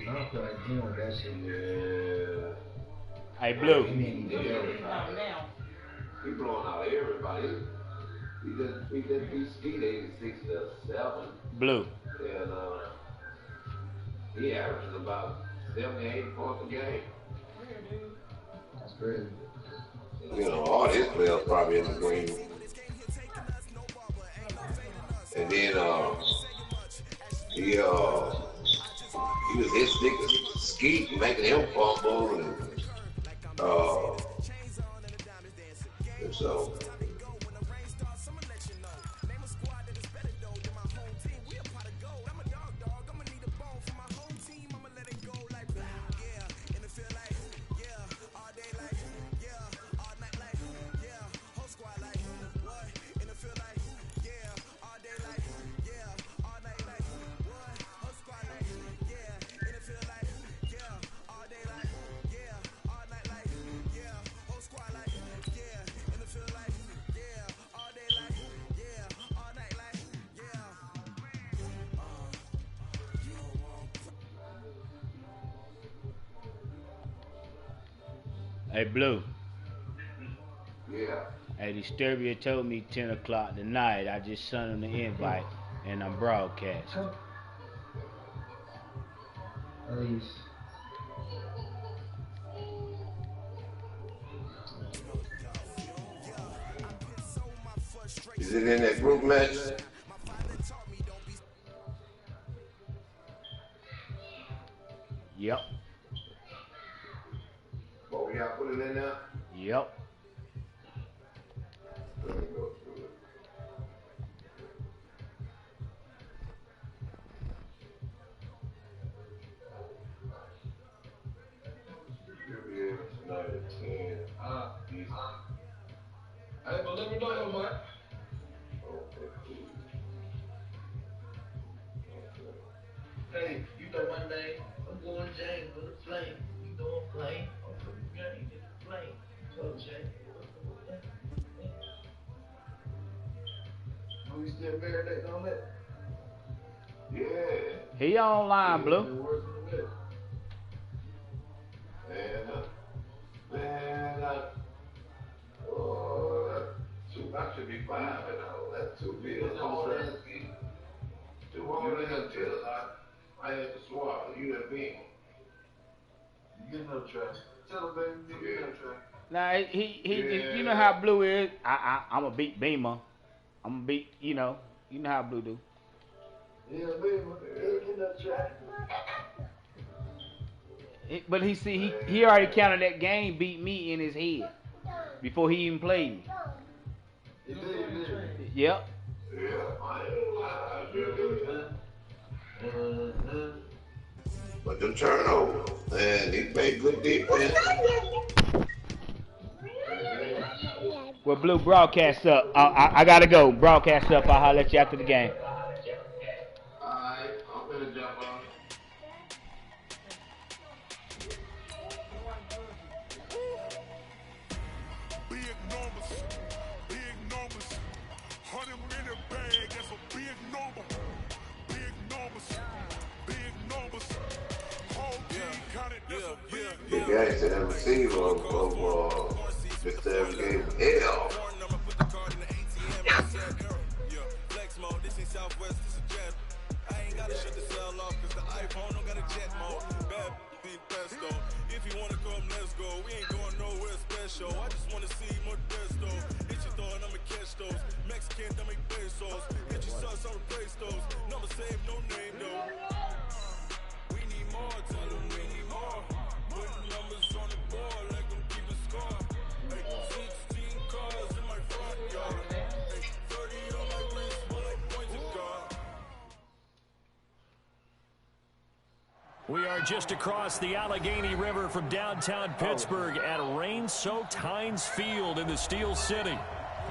I don't feel like dealing with that shit. Yeah. Hey, Blue. He blowing out everybody. He just beat Skeet 86-7. Blue. And he averages about 78 points a game. That's crazy. You know, all his players probably in the green. And then he was his nigga Skeet making him fumble and so. Hey, Blue. Yeah. Hey, Disturbia told me 10 o'clock tonight. I just sent him the invite, and I'm broadcasting. At least. Is it in that group match? Yep. Oh, we gotta put it in there? Yep. Let me go through it. Should be able tonight at 10. Hey, but let me know, man. Okay, cool. Hey, you know my name. I'm going James for the flame. You know I'm playing. I'm for the game. It's the flame. Go James. Are we still marinating on that? Yeah. He online, Blue. That should be fine, that's 2 bills. I had to swap. You have been. You get another try. Tell him, baby, you get another try. Now you know how Blue is. I'm a beat Beamer. I'm gonna beat, you know how Blue do. Yeah, Beamer, get another try. But he already counted that game, beat me in his head before he even played me. He did. Yep. Yeah, I But them turnovers, man, he played good defense. Well, Blue, broadcast up. I gotta go. Broadcast up. I'll holler at you after the game. Alright, I'm gonna jump on. Big numbers, 100-minute bag, that's a big number. Big numbers, whole team counted, that's a big The guy said that receiver of Mr. gave hell. Flex mode, this ain't Southwest, this is jet. I ain't gotta shut the cell off, cause the iPhone don't got a jet mode. Bad beat pesto. If you wanna come, let's go. We ain't going nowhere special. I just wanna see more pesto. Hit your thought, I'ma catch those. Mexican, I make pesos. Hit your sauce, I'll replace those. Number save, no name though. We need more, tell them we need more. Putting numbers on the board, like them keep a score. 16 cars in my front yard. 30 on my wrist, but like points of God. We are just across the Allegheny River from downtown Pittsburgh at rain-soaked Heinz Field in the Steel City.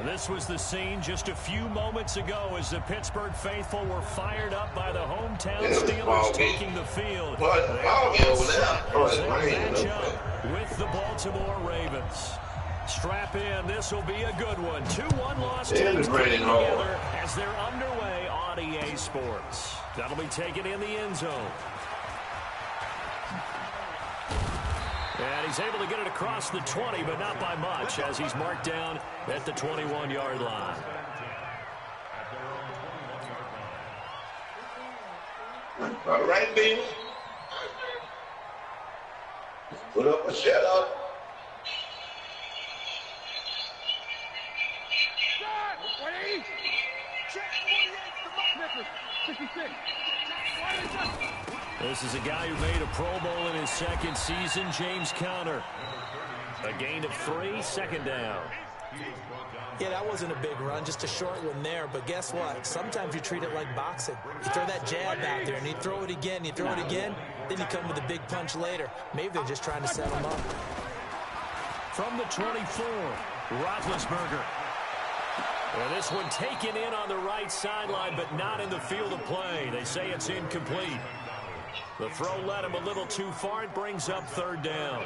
This was the scene just a few moments ago as the Pittsburgh faithful were fired up by the hometown Steelers taking the field. As they match up with the Baltimore Ravens. Strap in, this will be a good one. 2-1 loss teams getting together as they're underway on EA Sports. That'll be taken in the end zone. And he's able to get it across the 20, but not by much, as he's marked down at the 21-yard line. All right, baby. Put up a shut up. This is a guy who made a Pro Bowl in his second season, James Conner. A gain of 3, second down. Yeah, that wasn't a big run, just a short one there. But guess what? Sometimes you treat it like boxing. You throw that jab out there, and you throw it again, you throw it again, then you come with a big punch later. Maybe they're just trying to set him up. From the 24, Roethlisberger. Well, this one taken in on the right sideline, but not in the field of play. They say it's incomplete. The throw led him a little too far. It brings up third down.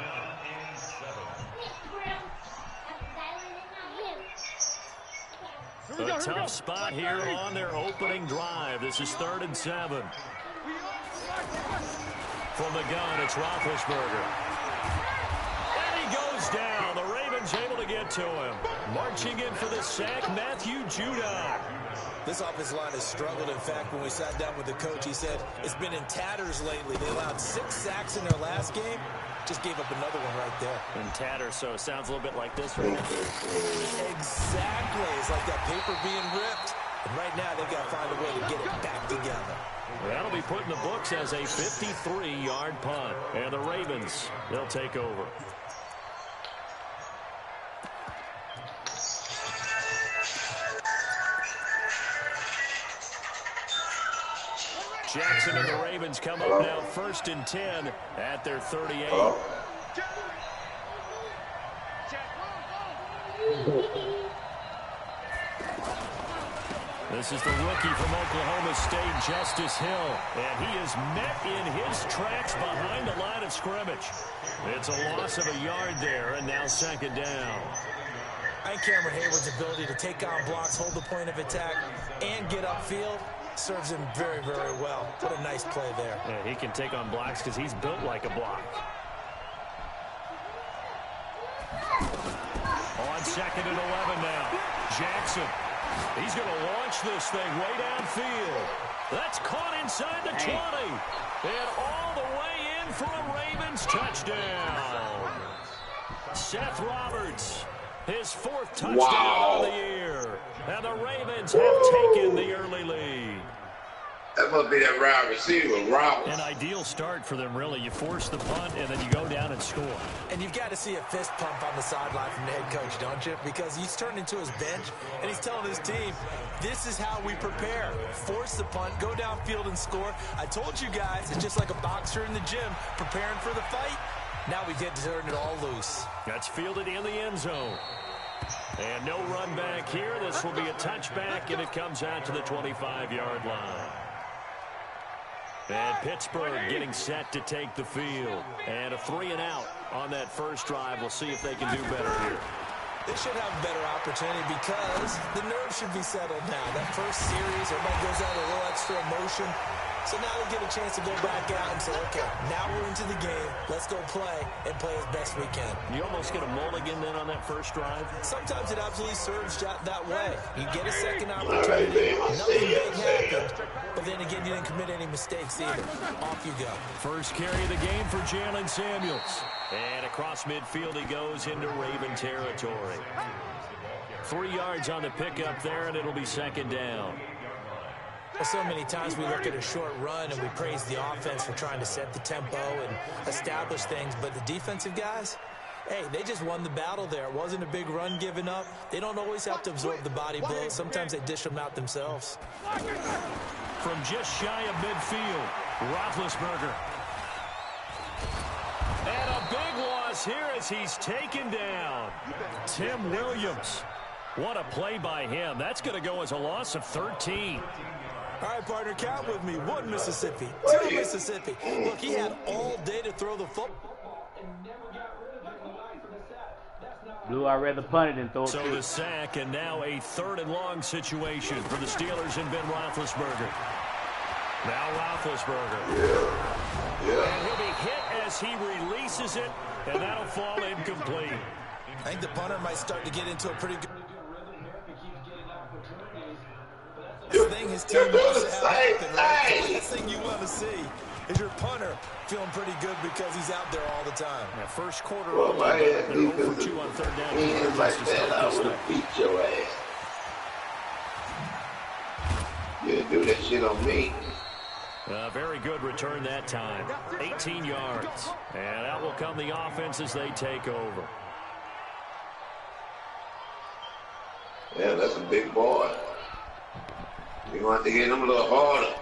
A tough spot here on their opening drive. This is 3rd and 7. From the gun, it's Roethlisberger. And he goes down. The Ravens able to get to him. Marching in for the sack, Matthew Judon. This offensive line has struggled. In fact, when we sat down with the coach, he said it's been in tatters lately. They allowed 6 sacks in their last game. Just gave up another one right there. In tatters, so it sounds a little bit like this one. Exactly. It's like that paper being ripped. And right now, they've got to find a way to get it back together. That'll be put in the books as a 53-yard punt. And the Ravens, they'll take over. Jackson and the Ravens come up now 1st and 10 at their 38. This is the rookie from Oklahoma State, Justice Hill, and he is met in his tracks behind the line of scrimmage. It's a loss of a yard there, and now 2nd down. I think Cameron Hayward's ability to take on blocks, hold the point of attack, and get upfield serves him very, very well. What a nice play there. Yeah, he can take on blocks because he's built like a block. On 2nd and 11 now. Jackson. He's going to launch this thing way downfield. That's caught inside the 20. And all the way in for a Ravens touchdown. Seth Roberts, his 4th touchdown of the year. And the Ravens have taken the early lead. That must be that wide receiver, Roberts. An ideal start for them, really. You force the punt, and then you go down and score. And you've got to see a fist pump on the sideline from the head coach, don't you? Because he's turned into his bench, and he's telling his team, this is how we prepare. Force the punt, go downfield and score. I told you guys, it's just like a boxer in the gym preparing for the fight. Now we get to turn it all loose. That's fielded in the end zone. And no run back here. This will be a touchback, and it comes out to the 25-yard line. And Pittsburgh getting set to take the field. And a 3-and-out on that first drive. We'll see if they can do better here. They should have a better opportunity because the nerves should be settled now. That first series, everybody goes out a little extra emotion. So now they get a chance to go back out and say, okay, now we're into the game. Let's go play and play as best we can. You almost get a mulligan then on that first drive? Sometimes it absolutely serves that way. You get a second opportunity. Nothing big happened. But then again, you didn't commit any mistakes either. Off you go. First carry of the game for Jalen Samuels. And across midfield he goes into Raven territory. 3 yards on the pickup there, and it'll be 2nd down. Well, so many times we look at a short run and we praise the offense for trying to set the tempo and establish things. But the defensive guys, hey, they just won the battle there. It wasn't a big run given up. They don't always have to absorb the body blows. Sometimes they dish them out themselves. From just shy of midfield, Roethlisberger. And a big loss here as he's taken down. Tim Williams. What a play by him. That's going to go as a loss of 13. All right, partner, count with me. 1 Mississippi, 2 Mississippi. Look, he had all day to throw the football. Blue, I'd rather punt it than throw it. So the sack, and now a 3rd and long situation for the Steelers and Ben Roethlisberger. Now Roethlisberger. Yeah. And he'll be hit as he releases it, and that'll fall incomplete. I think the punter might start to get into a pretty good thing. His team wants to have happen, right? The last thing you want to see is your punter feeling pretty good because he's out there all the time. Yeah, first quarter, Well, my ass they're 0 for 2 on third down. defense like that, I would have beat your ass. You didn't do that shit on me. Very good return that time. 18 yards. And out will come the offense as they take over. Yeah, that's a big boy. You're going to have to get him a little harder.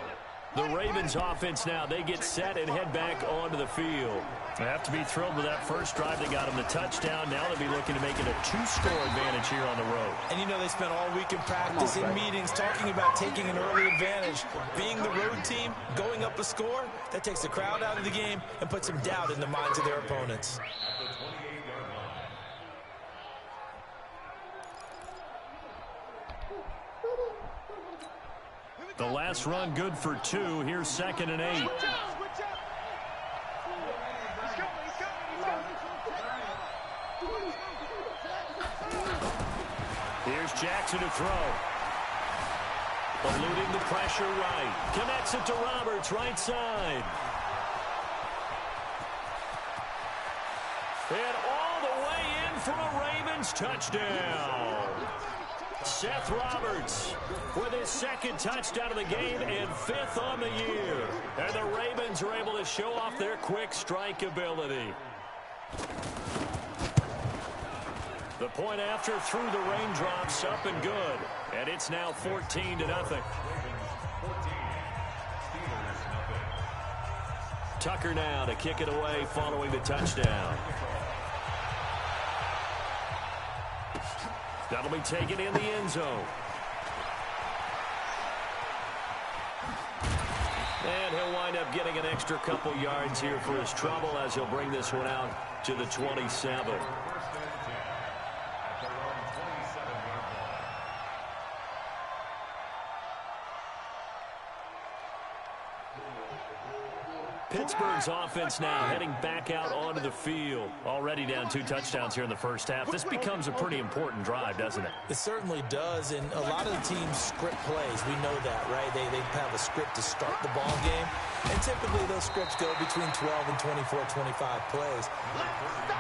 The Ravens offense now, they get set and head back onto the field. They have to be thrilled with that first drive. They got them the touchdown. Now they'll be looking to make it a 2-score advantage here on the road. And you know they spent all week in practice, in meetings, talking about taking an early advantage. Being the road team, going up a score, that takes the crowd out of the game and puts some doubt in the minds of their opponents. The last run good for 2. Here's 2nd and 8. Here's Jackson to throw. Eluding the pressure right. Connects it to Roberts, right side. And all the way in for a Ravens touchdown. Seth Roberts with his 2nd touchdown of the game and 5th on the year. And the Ravens are able to show off their quick strike ability. The point after through the raindrops, up and good. And it's now 14-0. Tucker now to kick it away following the touchdown. That'll be taken in the end zone. And he'll wind up getting an extra couple yards here for his trouble as he'll bring this one out to the 27. Pittsburgh's offense now heading back out onto the field. Already down 2 touchdowns here in the first half. This becomes a pretty important drive, doesn't it? It certainly does, and a lot of the teams script plays. We know that, right? They have a script to start the ball game, and typically those scripts go between 12 and 24, 25 plays.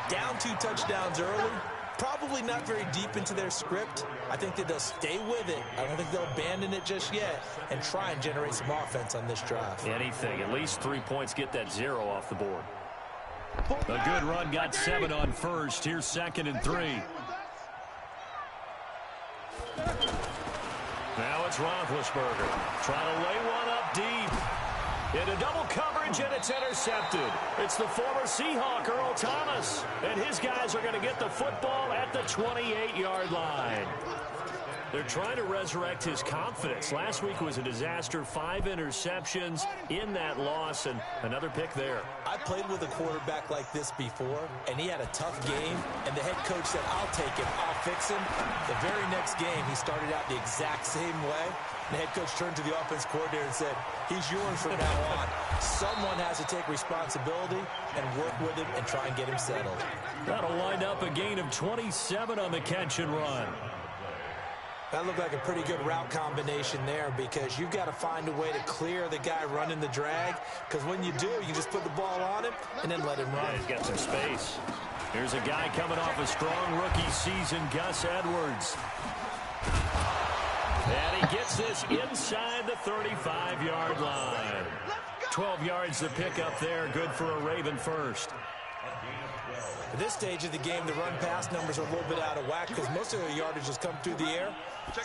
Down 2 touchdowns early, probably not very deep into their script. I think that they'll stay with it. I don't think they'll abandon it just yet and try and generate some offense on this drive. Anything. At least 3 points, get that 0 off the board. A good run, got 7 on first. Here's 2nd and 3. Now it's Roethlisberger. Trying to lay one up deep. Into double coverage, and it's intercepted. It's the former Seahawk, Earl Thomas. And his guys are going to get the football at the 28-yard line. They're trying to resurrect his confidence. Last week was a disaster. 5 interceptions in that loss, and another pick there. I played with a quarterback like this before, and he had a tough game, and the head coach said, I'll take him, I'll fix him. The very next game, he started out the exact same way. The head coach turned to the offense coordinator and said, he's yours from now on. Someone has to take responsibility and work with him and try and get him settled. That'll wind up a gain of 27 on the catch and run. That looked like a pretty good route combination there because you've got to find a way to clear the guy running the drag, because when you do, you just put the ball on him and then let him run. Yeah, he's got some space. Here's a guy coming off a strong rookie season, Gus Edwards. And he gets this inside the 35-yard line. 12 yards to pick up there, good for a Raven first. At this stage of the game, the run-pass numbers are a little bit out of whack because most of their yardage has come through the air.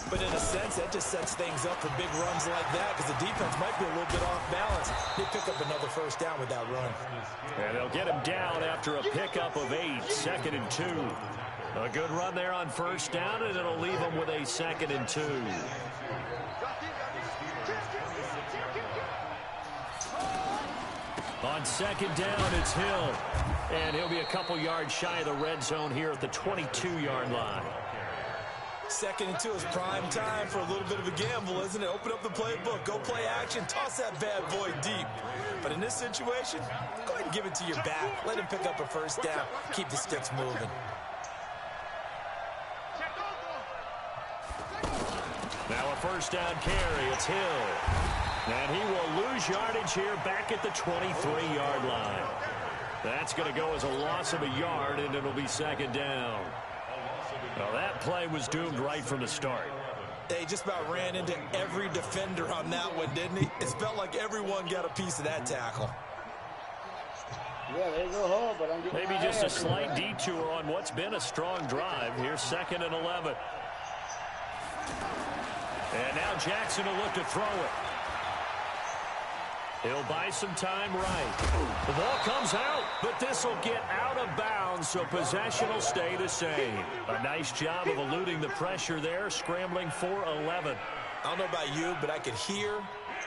But in a sense, that just sets things up for big runs like that because the defense might be a little bit off balance. They pick up another first down with that run. And they'll get him down after a pickup of 8, 2nd and 2. A good run there on first down, and it'll leave them with a 2nd and 2. On 2nd down, it's Hill. And he'll be a couple yards shy of the red zone here at the 22-yard line. Second and 2 is prime time for a little bit of a gamble, isn't it? Open up the playbook, go play action, toss that bad boy deep. But in this situation, go ahead and give it to your back. Let him pick up a first down. Keep the sticks moving. Now a first down carry. It's Hill. And he will lose yardage here back at the 23-yard line. That's going to go as a loss of a yard, and it'll be second down. Now that play was doomed right from the start. They just about ran into every defender on that one, didn't he? It felt like everyone got a piece of that tackle. Yeah, they go home, but I'm getting Maybe just a slight detour on what's been a strong drive. Here's 2nd and 11. And now Jackson will look to throw it. He'll buy some time right. The ball comes out, but this will get out of bounds, so possession will stay the same. A nice job of eluding the pressure there, scrambling for 11. I don't know about you, but I could hear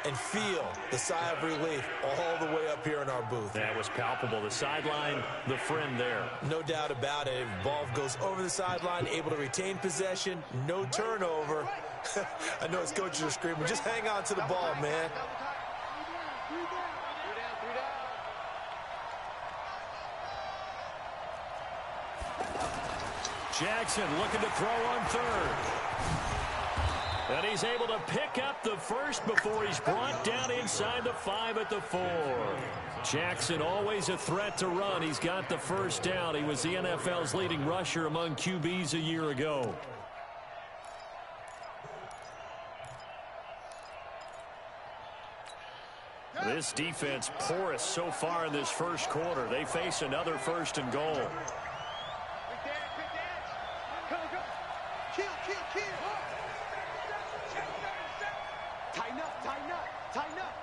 and feel the sigh of relief all the way up here in our booth. That was palpable. The sideline, the friend there. No doubt about it. Ball goes over the sideline, able to retain possession, no turnover. I know his coaches are screaming, just hang on to the ball, man. Jackson looking to throw on 3rd. And he's able to pick up the first before he's brought down inside the 5 at the 4. Jackson always a threat to run. He's got the first down. He was the NFL's leading rusher among QBs a year ago. This defense porous so far in this first quarter. They face another 1st and goal. Tighten up.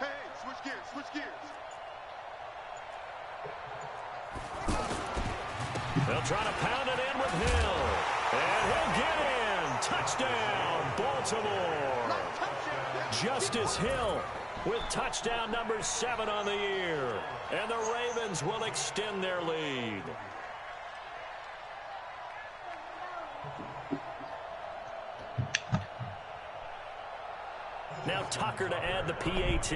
Hey, switch gears. They'll try to pound it in with Hill. And he'll get in. Touchdown, Baltimore. Justice Hill with touchdown number 7 on the year. And the Ravens will extend their lead. Now Tucker to add the PAT.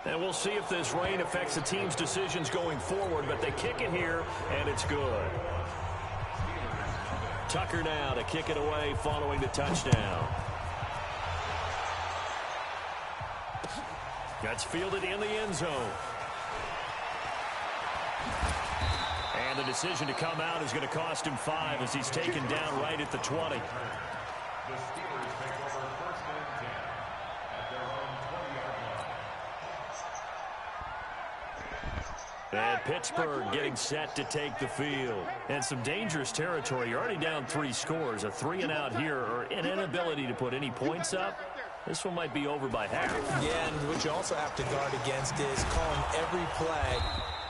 And we'll see if this rain affects the team's decisions going forward, but they kick it here, and it's good. Tucker now to kick it away following the touchdown. That's fielded in the end zone. And the decision to come out is going to cost him 5 as he's taken down right at the 20. And Pittsburgh getting set to take the field. And some dangerous territory. You're already down 3 scores. A 3-and-out here, or an inability to put any points up. This one might be over by half. Yeah, and what you also have to guard against is calling every play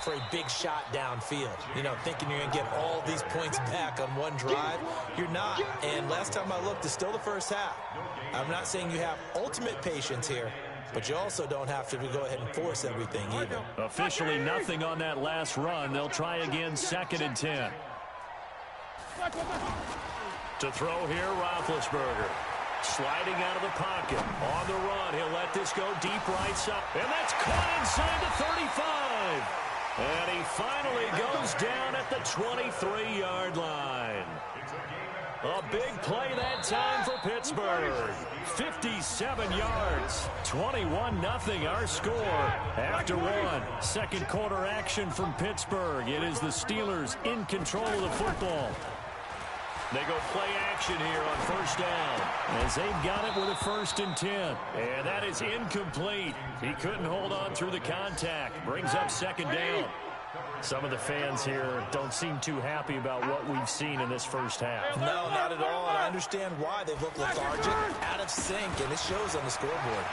for a big shot downfield. You know, thinking you're going to get all these points back on one drive. You're not. And last time I looked, it's still the first half. I'm not saying you have ultimate patience here, but you also don't have to go ahead and force everything either. Officially nothing on that last run. They'll try again 2nd and 10. To throw here, Roethlisberger. Sliding out of the pocket. On the run, he'll let this go deep right side. And that's caught inside the 35. And he finally goes down at the 23-yard line. A big play that time for Pittsburgh. 57 yards. 21-0 our score after 1. Second quarter action from Pittsburgh. It is the Steelers in control of the football. They go play action here on first down as they've got it with a 1st and 10. And that is incomplete. He couldn't hold on through the contact. Brings up 2nd down. Some of the fans here don't seem too happy about what we've seen in this first half. No, not at all. And I understand why. They've looked lethargic, out of sync, and it shows on the scoreboard.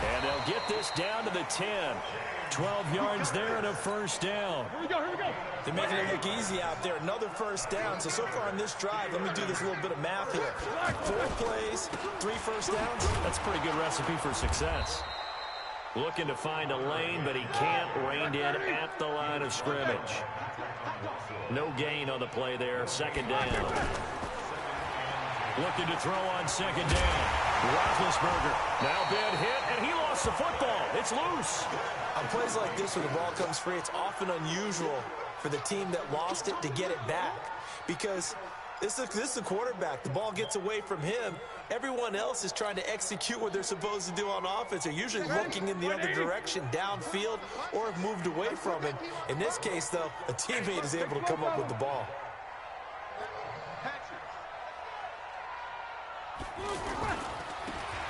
And they'll get this down to the 10. 12 yards there and a 1st down. Here we go. They're making it look easy out there. Another first down. So far on this drive, let me do this little bit of math here. 4 plays, 3 first downs. That's a pretty good recipe for success. Looking to find a lane, but he can't. Reined in at the line of scrimmage. No gain on the play there. Second down. Looking to throw on second down. Roethlisberger now been hit, and he lost the football. It's loose. On plays like this where the ball comes free, it's often unusual for the team that lost it to get it back, because this is the quarterback. The ball gets away from him. Everyone else is trying to execute what they're supposed to do on offense. They're usually looking in the other direction, downfield, or have moved away from him. In this case, though, a teammate is able to come up with the ball.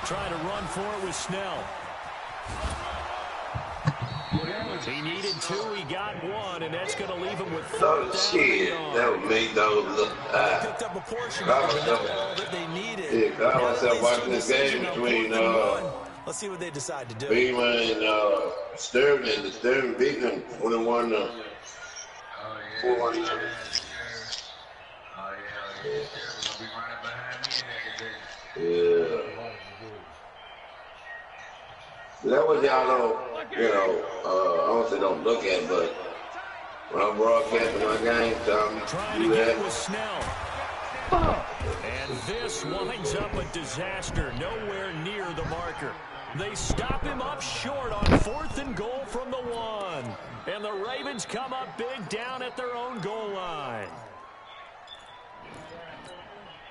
Trying to run for it with Snell. He needed 2, he got 1, and that's going to leave him with 4 down. Shit, that would make those look high. Picked up a portion of it, but not all that they needed. Yeah, I myself watching this game between let's see what they decide to do. Beamer and Sterling, and the Sterling beat them 21 to 4. Yeah. That was y'all don't, I don't say don't look at, but when I'm broadcasting my game, trying to get with Snell. And this winds up a disaster, nowhere near the marker. They stop him up short on 4th and goal from the 1. And the Ravens come up big down at their own goal line.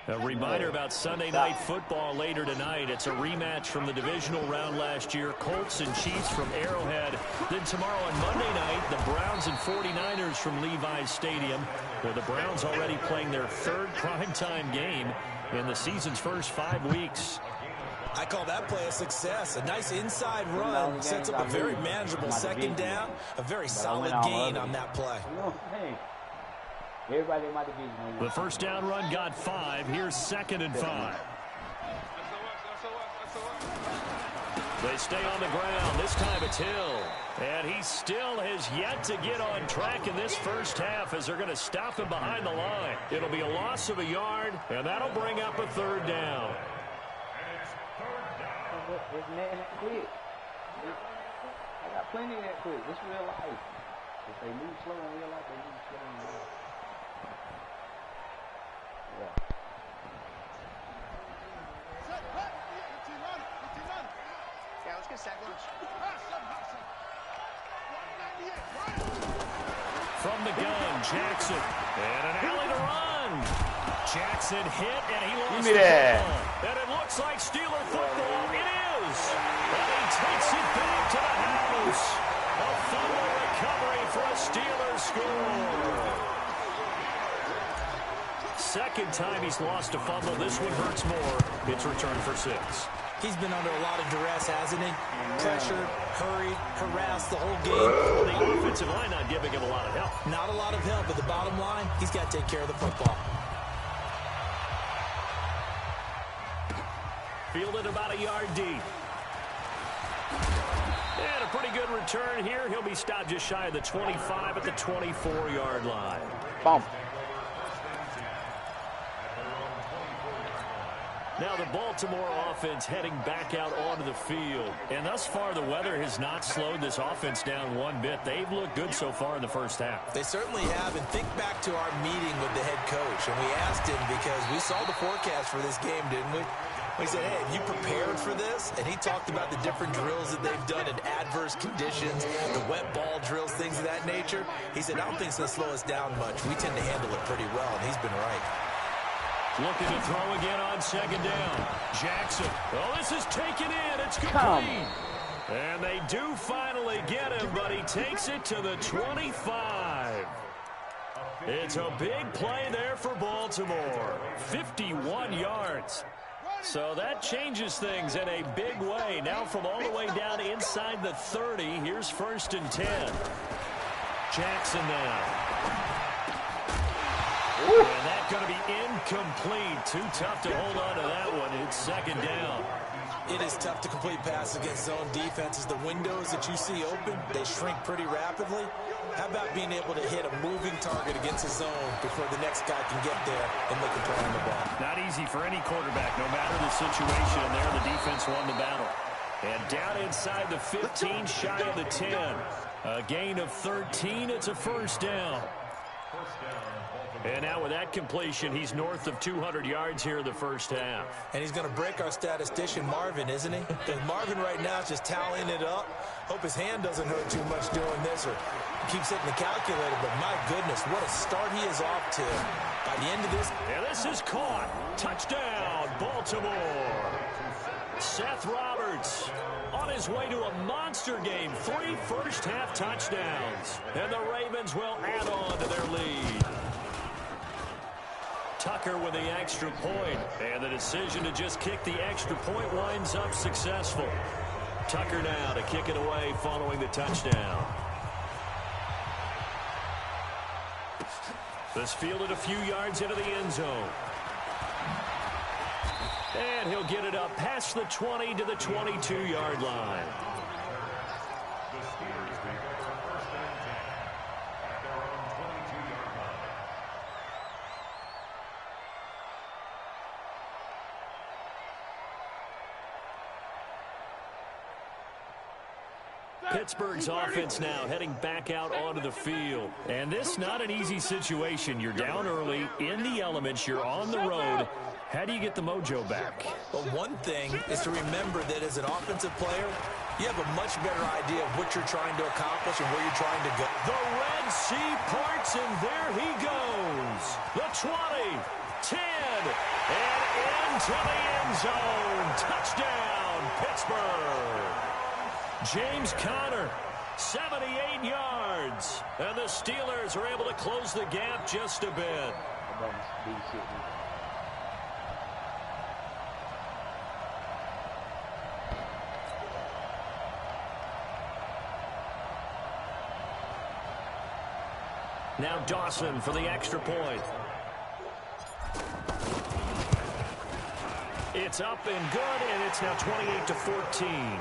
A reminder about Sunday Night Football later tonight. It's a rematch from the divisional round last year. Colts and Chiefs from Arrowhead. Then tomorrow on Monday night, the Browns and 49ers from Levi's Stadium, where the Browns already playing their 3rd primetime game in the season's first 5 weeks. I call that play a success. A nice inside run sets up a very manageable second down. A very solid gain on that play. The first down run got 5. Here's 2nd and 5. They stay on the ground. This time it's Hill. And he still has yet to get on track in this first half as they're going to stop him behind the line. It'll be a loss of a yard, and that'll bring up a 3rd down. I got plenty of that quick. This real life. If they move slow in real life, they move slow in real life. From the gun, Jackson. And an alley to run. Jackson hit, and he lost the ball. And it looks like Steeler football. It is. And he takes it back to the house. A fumble recovery for a Steeler score. Second time he's lost a fumble. This one hurts more. It's returned for 6. He's been under a lot of duress, hasn't he? Pressured, hurried, harassed the whole game. Well, the offensive line not giving him a lot of help. Not a lot of help, but the bottom line, he's got to take care of the football. Fielded about a yard deep. And a pretty good return here. He'll be stopped just shy of the 25 at the 24-yard line. Bump. Now the Baltimore offense heading back out onto the field. And thus far, the weather has not slowed this offense down one bit. They've looked good so far in the first half. They certainly have. And think back to our meeting with the head coach. And we asked him, because we saw the forecast for this game, didn't we? We said, hey, have you prepared for this? And he talked about the different drills that they've done in adverse conditions, the wet ball drills, things of that nature. He said, I don't think it's going to slow us down much. We tend to handle it pretty well, and he's been right. Looking to throw again on second down. Jackson. Oh, this is taken in. It's complete. And they do finally get him, but he takes it to the 25. It's a big play there for Baltimore. 51 yards. So that changes things in a big way. Now from all the way down inside the 30, here's 1st and 10. Jackson now. And that's going to be incomplete. Too tough to hold on to that one. It's second down. It is tough to complete passes against zone defenses. The windows that you see open, they shrink pretty rapidly. How about being able to hit a moving target against a zone before the next guy can get there and make a play on the ball? Not easy for any quarterback, no matter the situation. And there, the defense won the battle. And down inside the 15, shy of the 10. A gain of 13. It's a first down. And now with that completion, he's north of 200 yards here in the first half. And he's going to break our statistician, Marvin, isn't he? Because Marvin right now is just tallying it up. Hope his hand doesn't hurt too much doing this, or he keeps hitting the calculator. But my goodness, what a start he is off to. By the end of this. And this is caught. Touchdown, Baltimore. Seth Roberts on his way to a monster game. 3 first-half touchdowns. And the Ravens will add on to their lead. Tucker with the extra point. And the decision to just kick the extra point winds up successful. Tucker now to kick it away following the touchdown. This fielded a few yards into the end zone. And he'll get it up past the 20 to the 22-yard line. Pittsburgh's offense now heading back out onto the field. And this not an easy situation. You're down early, in the elements, you're on the road. How do you get the mojo back? Well, one thing is to remember that as an offensive player, you have a much better idea of what you're trying to accomplish and where you're trying to go. The Red Sea parts, and there he goes. The 20, 10, and into the end zone. Touchdown, Pittsburgh. James Conner, 78 yards. And the Steelers are able to close the gap just a bit. Now Dawson for the extra point. It's up and good, and it's now 28-14.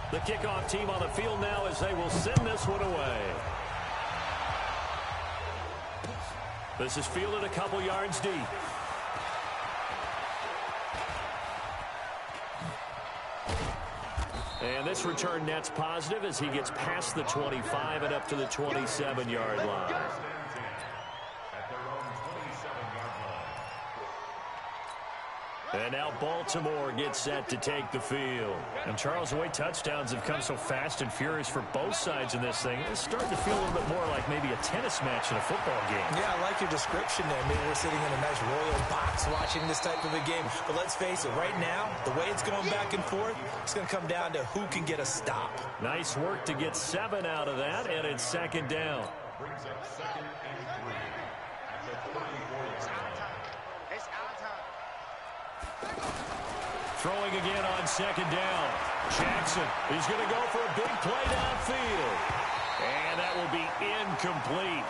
The kickoff team on the field now as they will send this one away. This is fielded a couple yards deep. And this return net's positive as he gets past the 25 and up to the 27-yard line. And now Baltimore gets set to take the field. And Charles, the way touchdowns have come so fast and furious for both sides in this thing, it's starting to feel a little bit more like maybe a tennis match in a football game. Yeah, I like your description there. Maybe we're sitting in a nice royal box watching this type of a game. But let's face it, right now, the way it's going back and forth, it's going to come down to who can get a stop. Nice work to get 7 out of that, and it's second down. Brings up 2nd and 3 at the 34-yard line. Throwing again on second down. Jackson is going to go for a big play downfield. And that will be incomplete.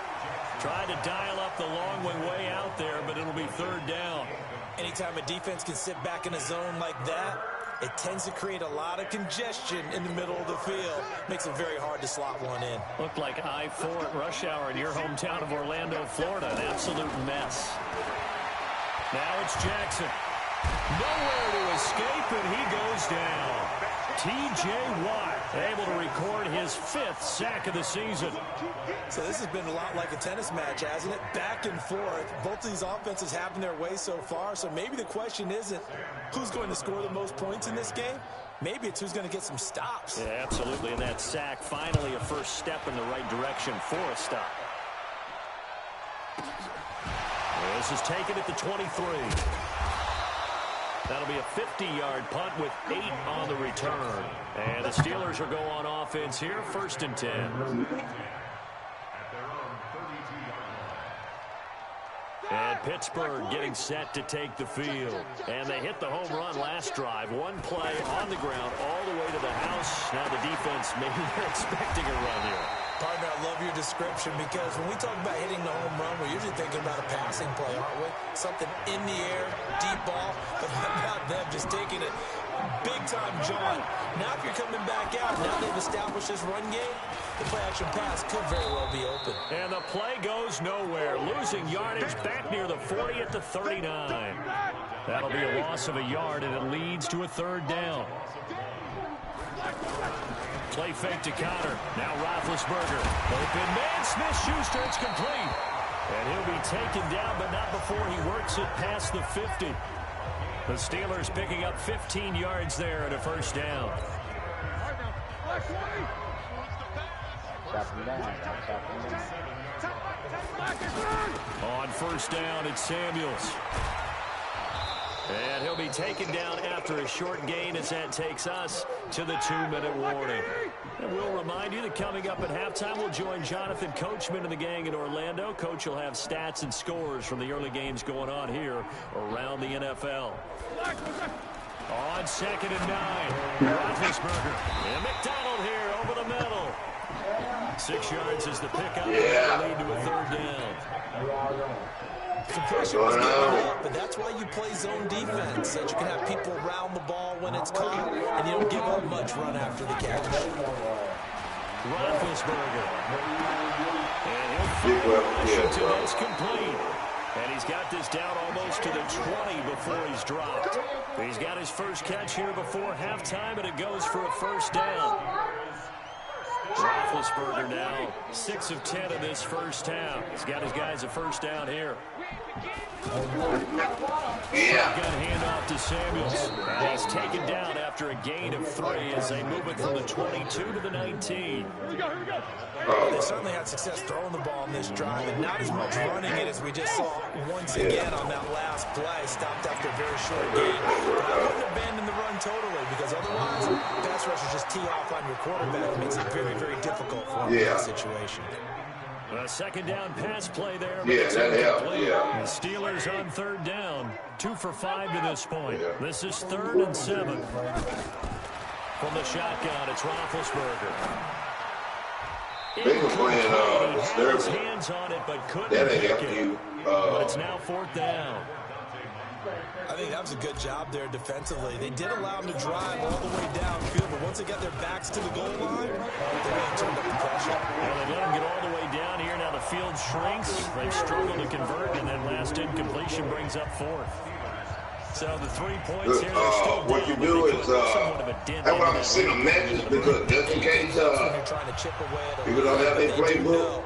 Tried to dial up the long way out there, but it'll be third down. Anytime a defense can sit back in a zone like that, it tends to create a lot of congestion in the middle of the field. Makes it very hard to slot one in. Looked like I-4 at rush hour in your hometown of Orlando, Florida. An absolute mess. Now it's Jackson. Nowhere to escape, and he goes down. T.J. Watt able to record his 5th sack of the season. So this has been a lot like a tennis match, hasn't it? Back and forth. Both of these offenses having their way so far, so maybe the question isn't who's going to score the most points in this game. Maybe it's who's going to get some stops. Yeah, absolutely, and that sack finally a first step in the right direction for a stop. This is taken at the 23. That'll be a 50-yard punt with 8 on the return. And the Steelers will go on offense here, 1st and 10. And Pittsburgh getting set to take the field. And they hit the home run last drive. One play on the ground all the way to the house. Now the defense, maybe they're expecting a run here. Partner, I love your description because when we talk about hitting the home run, we're usually thinking about a passing play, aren't we? Something in the air, deep ball, but how about them just taking it big-time jaunt. Now if you're coming back out, now they've established this run game, the play-action pass could very well be open. And the play goes nowhere, losing yardage back near the 40 at the 39. That'll be a loss of a yard, and it leads to a third down. Play fake to Connor. Now Roethlisberger. Open man. Smith-Schuster. It's complete. And he'll be taken down, but not before he works it past the 50. The Steelers picking up 15 yards there and a first down. Chop him down. On first down, it's Samuels. And he'll be taken down after a short gain as that takes us to the 2-minute warning. And we'll remind you that coming up at halftime, we'll join Jonathan Coachman and the gang in Orlando. Coach will have stats and scores from the early games going on here around the NFL. On 2nd and 9, Roethlisberger. And McDonald here over the middle. 6 yards is the pickup. Yeah. Lead to a third down. The pressure was going up, but that's why you play zone defense, so that you can have people around the ball when it's caught, and you don't give up much run after the catch. Roethlisberger. And he'll fire Washington. It's complete. And he's got this down almost to the 20 before he's dropped. He's got his first catch here before halftime, and it goes for a first down. Roethlisberger now 6 of 10 in this first half. He's got his guys a first down here. Shotgun handoff to Samuels. And he's taken down after a gain of 3 as they move it from the 22 to the 19. They certainly had success throwing the ball in this drive, and not as much running it as we just saw once again on that last play. Stopped after a very short gain. But I wouldn't abandon the run totally, because otherwise, pass rushers just tee off on your quarterback. It makes it very, very difficult for him in that situation. A second down pass play there. Yeah, that helped. Yeah. The Steelers on third down. 2 for 5 to this point. Yeah. This is 3rd and 7. From the shotgun, it's Roethlisberger. They were playing his hands on it, but couldn't pick it. But it's now 4th down. I think that was a good job there defensively. They did allow them to drive all the way downfield, but once they got their backs to the goal line, they really turned up the pressure. Well, they let them get all the way down here. Now the field shrinks. They've struggled to convert, and then last incompletion brings up 4th. So the 3 points here, they're still down. What you do is, that's why I'm sending a message, because just in case people don't have their playbook,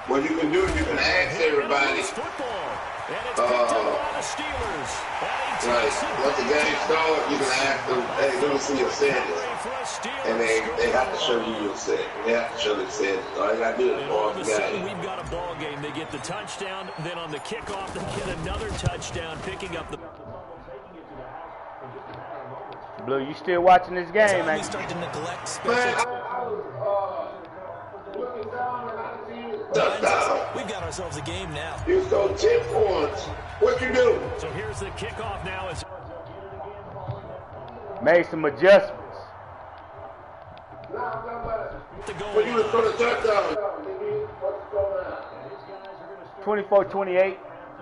what you can do is you can ask everybody, like, once the game starts, you can ask them, hey, let me see your settings. And they have to show you your set. They have to show their settings. All you got to do is ball the game. We've got a ball game. They get the touchdown, then on the kickoff, they get another touchdown, picking up the... Blue, you still watching this game, man? We start to neglect special We've got ourselves a game now. You scored 10 points. What you do? So here's the kickoff now. Made some adjustments. When you was going to touchdown. 24-28,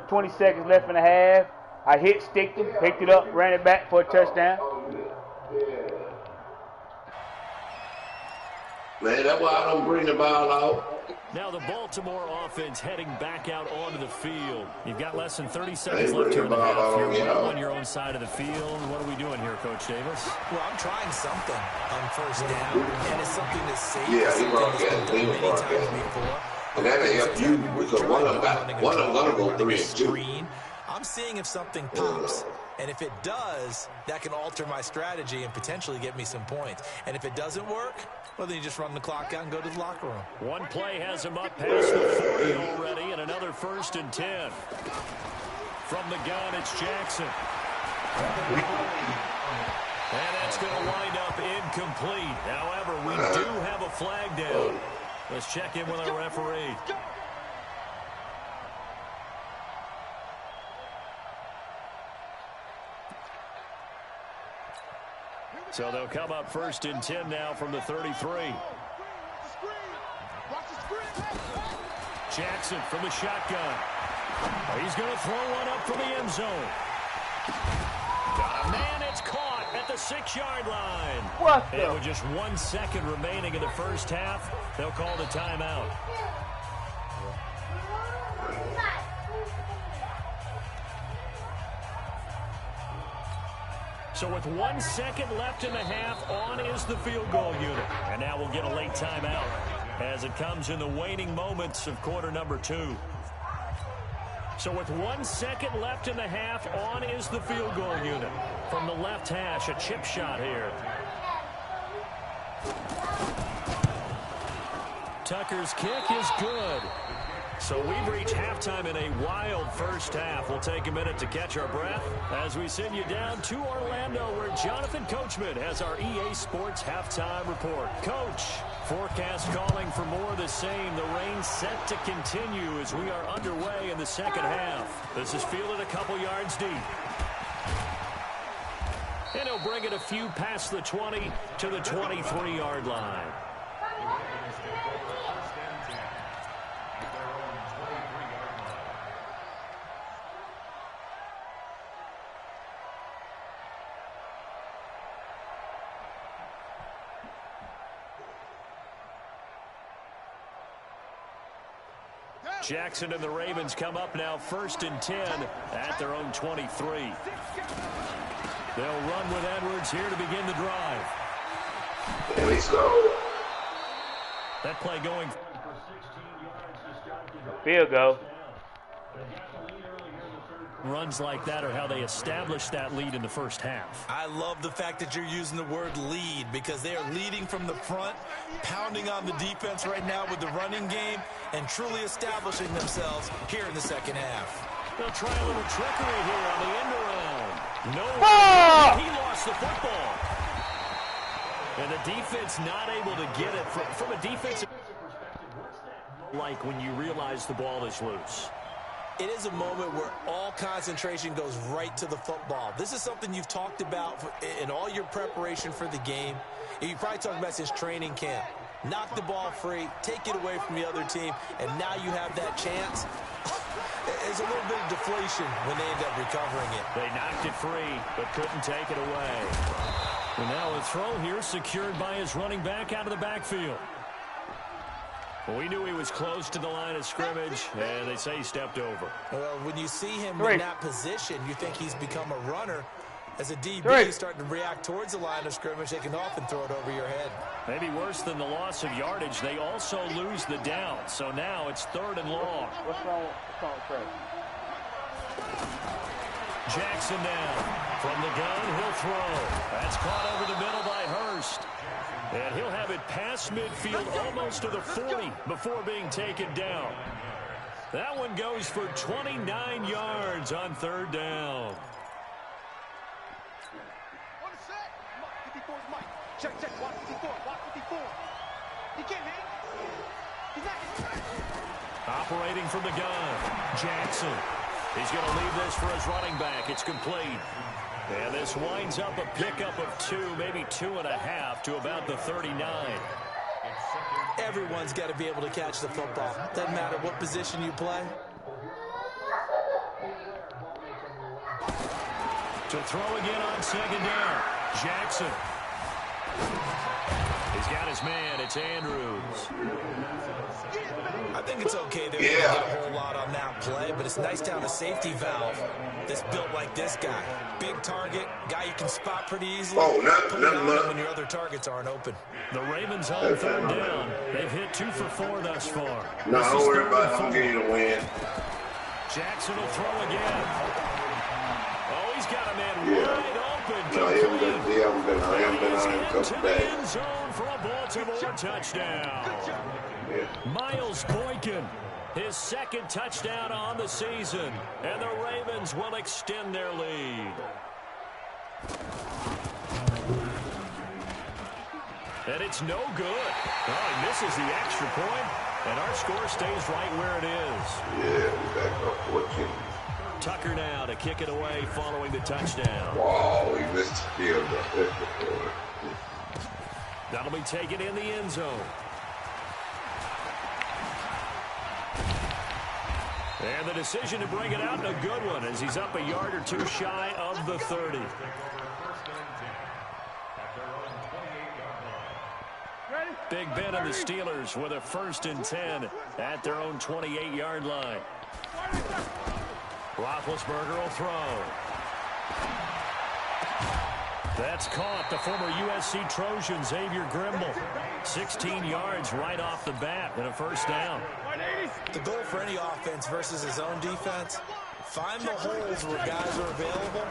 20 seconds left in the half. I sticked him, picked it up, ran it back for a touchdown. Man, that's why I don't bring the ball out. Now the Baltimore offense heading back out onto the field. You've got less than 30 seconds left here in the half. You're well on your own side of the field. What are we doing here, Coach Davis? Well, I'm trying something on first down, and it's something that's safe. Yeah, he brought that. And that'll help you, because one of them going to go 3 and 2. I'm seeing if something pops. And if it does, that can alter my strategy and potentially get me some points. And if it doesn't work, well, then you just run the clock out and go to the locker room. One play has him up past the 40 already, and another 1st and 10. From the gun, it's Jackson. And that's going to wind up incomplete. However, we do have a flag down. Let's check in with our referee. So they'll come up 1st and 10 now from the 33. Jackson from the shotgun. He's going to throw one up from the end zone. Got a man, it's caught at the 6-yard line. What the? And with just 1 second remaining in the first half, they'll call the timeout. So with 1 second left in the half, on is the field goal unit. And now we'll get a late timeout as it comes in the waning moments of quarter number 2. So with 1 second left in the half, on is the field goal unit. From the left hash, a chip shot here. Tucker's kick is good. So we've reached halftime in a wild first half. We'll take a minute to catch our breath as we send you down to Orlando, where Jonathan Coachman has our EA Sports halftime report. Coach, forecast calling for more of the same. The rain set to continue as we are underway in the second half. This is fielded a couple yards deep. And he'll bring it a few past the 20 to the 23-yard line. Jackson and the Ravens come up now 1st and 10 at their own 23. They'll run with Edwards here to begin the drive. There we go. That play going. Field goal. Runs like that are how they establish that lead in the first half. I love the fact that you're using the word lead, because they are leading from the front, pounding on the defense right now with the running game, and truly establishing themselves here in the second half. They'll try a little trickery here on the end around. No, he lost the football. And the defense not able to get it from a defensive perspective. Like when you realize the ball is loose. It is a moment where all concentration goes right to the football. This is something you've talked about in all your preparation for the game. And you probably talked about since training camp. Knock the ball free, take it away from the other team, and now you have that chance. There's a little bit of deflation when they end up recovering it. They knocked it free, but couldn't take it away. And now a throw here secured by his running back out of the backfield. Well, we knew he was close to the line of scrimmage, and they say he stepped over. Well, when you see him in that position, you think he's become a runner. As a DB, he's starting to react towards the line of scrimmage. They can often throw it over your head. Maybe worse than the loss of yardage, they also lose the down. So now it's 3rd and long. What's wrong with Fred? Jackson down. From the gun, he'll throw. That's caught over the middle by Hurst. And he'll have it past midfield almost to the 40 before being taken down. That one goes for 29 yards on 3rd down. Check, check, watch 54, watch 54. He can't hang. He's not. Operating from the gun, Jackson. He's going to leave this for his running back. It's complete. And this winds up a pickup of 2, maybe 2.5 to about the 39. Everyone's got to be able to catch the football. Doesn't matter what position you play. To throw again on 2nd down, Jackson. He's got his man. It's Andrews. I think it's okay that we didn't get a whole lot on that play, but it's nice to have a safety valve that's built like this guy. Big target, guy you can spot pretty easily. Put it on when your other targets aren't open. The Ravens on 3rd down. They've hit 2 for 4 thus far. No, don't worry about it. I'm getting a win. Jackson will throw again. Oh, he's got a man wide open. No, he hasn't been on him a couple days. End zone for a Baltimore touchdown. Miles Boykin, his 2nd touchdown on the season, and the Ravens will extend their lead. And it's no good. Oh, he misses the extra point, and our score stays right where it is. Yeah, we back up 14. Tucker now to kick it away following the touchdown. Wow, he missed the field. That'll be taken in the end zone. And the decision to bring it out, a good one, as he's up a yard or two shy of the 30. Big Ben and the Steelers with a 1st and 10 at their own 28-yard line. Roethlisberger will throw. That's caught. The former USC Trojan, Xavier Grimble. 16 yards right off the bat and a 1st down. The goal for any offense versus his own defense, find the holes where guys are available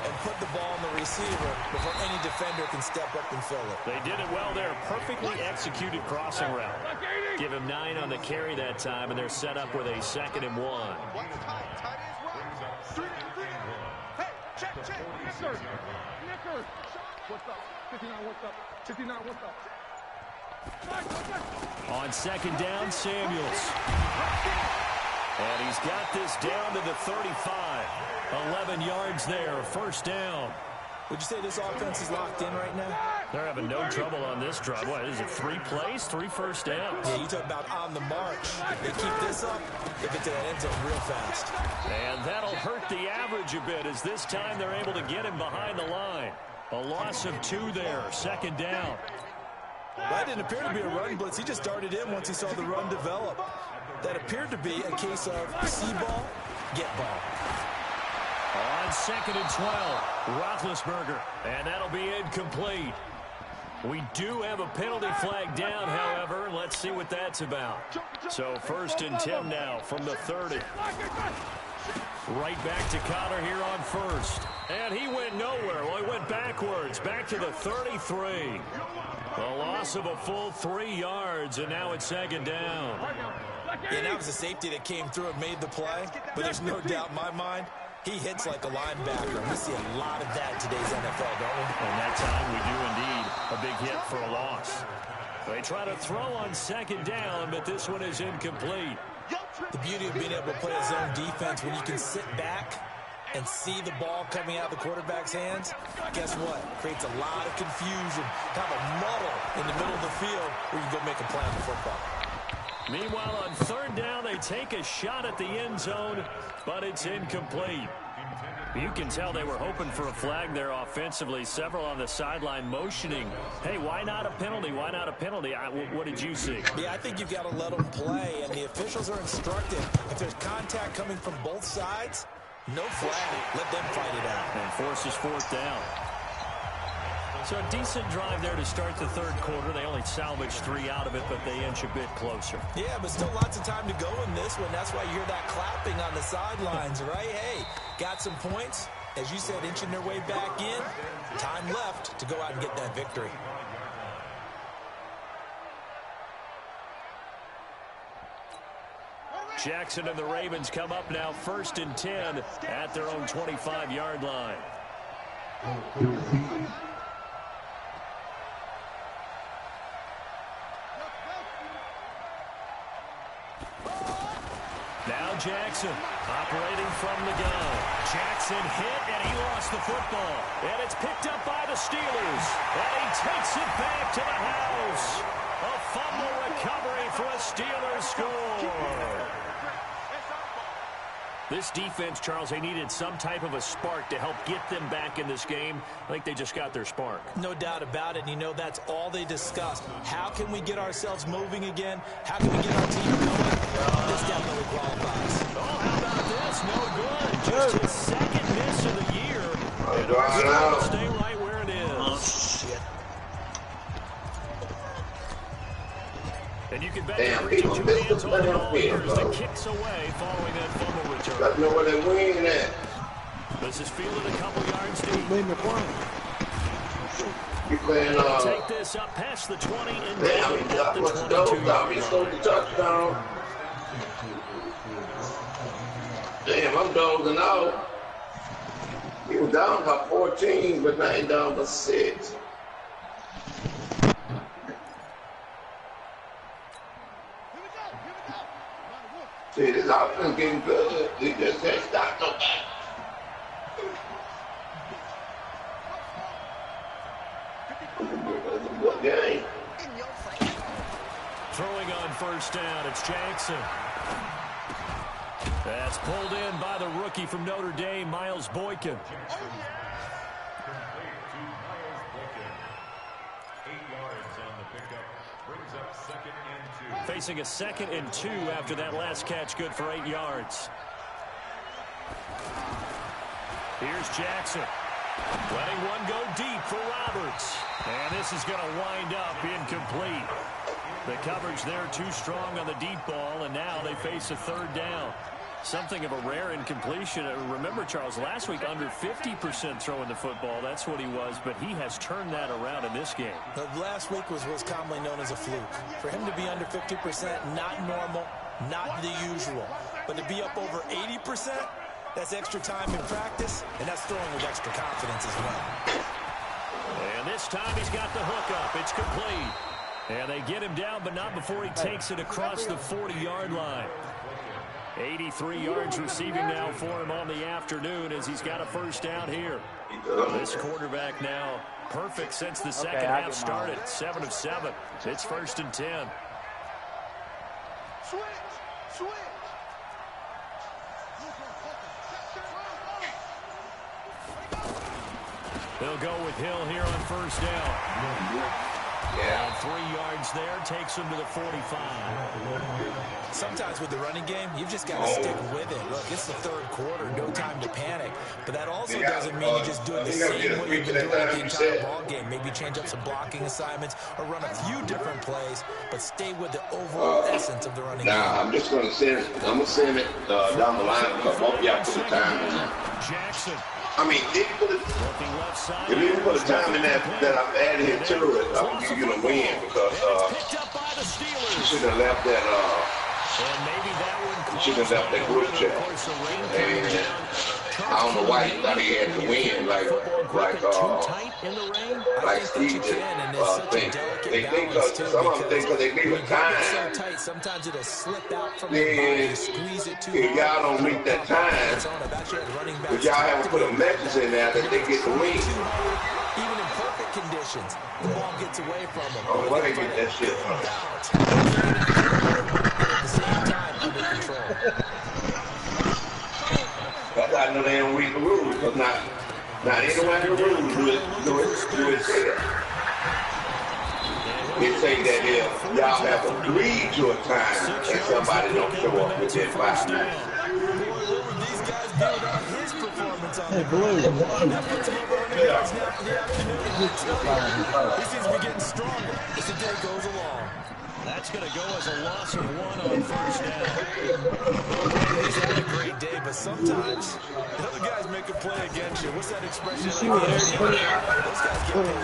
and put the ball on the receiver before any defender can step up and fill it. They did it well there. Perfectly executed crossing route. Give him 9 on the carry that time, and they're set up with a 2nd and 1. Hey, check. Nicker. What's up? 59, what's up? 59, what's up? On 2nd down, Samuels. And he's got this down to the 35. 11 yards there, 1st down. Would you say this offense is locked in right now? They're having no trouble on this drive. What is it, 3 plays, 3 first downs? Yeah, you talk about on the march. They keep this up, they get to that end zone real fast. And that'll hurt the average a bit, as this time they're able to get him behind the line. A loss of 2 there, 2nd down. That didn't appear to be a run blitz. He just darted in once he saw the run develop. That appeared to be a case of see ball, get ball. On 2nd and 12, Roethlisberger, and that'll be incomplete. We do have a penalty flag down, however. Let's see what that's about. So 1st and 10 now from the 30. Right back to Connor here on 1st. And he went nowhere. Well, he went backwards, back to the 33. A loss of a full 3 yards, and now it's 2nd down. Yeah, that was a safety that came through and made the play, but there's no doubt in my mind, he hits like a linebacker. We see a lot of that in today's NFL, don't we? And that time we do indeed a big hit for a loss. They try to throw on 2nd down, but this one is incomplete. The beauty of being able to play a zone defense when you can sit back and see the ball coming out of the quarterback's hands, guess what? Creates a lot of confusion, kind of a muddle in the middle of the field where you go make a play on the football. Meanwhile, on 3rd down, they take a shot at the end zone, but it's incomplete. You can tell they were hoping for a flag there offensively. Several on the sideline motioning, hey, why not a penalty? Why not a penalty? What did you see? Yeah, I think you've got to let them play, and the officials are instructed. If there's contact coming from both sides, no flag. Let them fight it out. And forces 4th down. So a decent drive there to start the 3rd quarter. They only salvaged 3 out of it, but they inch a bit closer. Yeah, but still lots of time to go in this one. That's why you hear that clapping on the sidelines, right? Hey, got some points. As you said, inching their way back in. Time left to go out and get that victory. Jackson and the Ravens come up now 1st and 10 at their own 25-yard line. Now Jackson operating from the gun. Jackson hit, and he lost the football. And it's picked up by the Steelers. And he takes it back to the house. A fumble recovery for a Steelers score. This defense, Charles, they needed some type of a spark to help get them back in this game. I think they just got their spark. No doubt about it. And you know, that's all they discussed. How can we get ourselves moving again? How can we get our team going? This definitely qualifies. Oh, how about this? No good. Just his 2nd miss of the year. And Arsenal will stay right where it is. Oh, shit. And you can bet every 2 hands on the ball here as the kicks away following that fumble return. Got to know where they're winning at. This is fielded a couple yards deep. You playing, take this up past the 20 and damn, he got much dope. He scored the touchdown. Damn, I'm dozing out. He was down by 14, but now he's down by 6. See, this offense getting good. He just can't stop nobody. first down. It's Jackson. That's pulled in by the rookie from Notre Dame, Miles Boykin. Facing a 2nd and 2 after that last catch, good for 8 yards. Here's Jackson. Letting one go deep for Roberts. And this is going to wind up incomplete. The coverage there too strong on the deep ball, and now they face a 3rd down. Something of a rare incompletion. Remember, Charles, last week under 50% throwing the football. That's what he was, but he has turned that around in this game. Last week was what's commonly known as a fluke. For him to be under 50%, not normal, not the usual. But to be up over 80%, that's extra time in practice, and that's throwing with extra confidence as well. And this time he's got the hook up. It's complete. And they get him down, but not before he takes it across the 40-yard line. 83 yards receiving now for him on the afternoon as he's got a first down here. This quarterback now perfect since the second half started. 7 of 7. It's 1st and 10. Switch. They'll go with Hill here on first down. And 3 yards there takes him to the 45. Sometimes with the running game, you've just got to stick with it. Look, it's the 3rd quarter, no time to panic. But that also doesn't mean you just do it the same way you've been doing it the entire ball game. Maybe change up some blocking assignments or run a few different plays, but stay with the overall essence of the running game. Nah, I'm just going to send it down the line because both y'all put the time in there. Jackson. I mean, if you put the time in that I've added here to it, I think you're going to win because you should have left that, group chat. And I don't know why he thought he had to win like Steve did. They think because some of them think because they leave a time. Sometimes it'll slip out from then if y'all don't meet that time, if y'all haven't put a message in there that they get the win. Even in perfect conditions, the ball gets away from them. Oh, where they get that shit from? At the same time, under control. That's how I know they don't read the rules, because not anywhere in the rules do it say that. It say that if y'all have agreed to a time and somebody don't show up within 5 minutes. These guys build on his performance on Hey, Blue. That puts him over 100 yards now for the afternoon. He seems to be getting stronger as the day goes along. That's going to go as a loss of 1 on first down. He's had a great day, but sometimes the other guys make a play against you. What's that expression? You see what Eric put it? Those guys get paid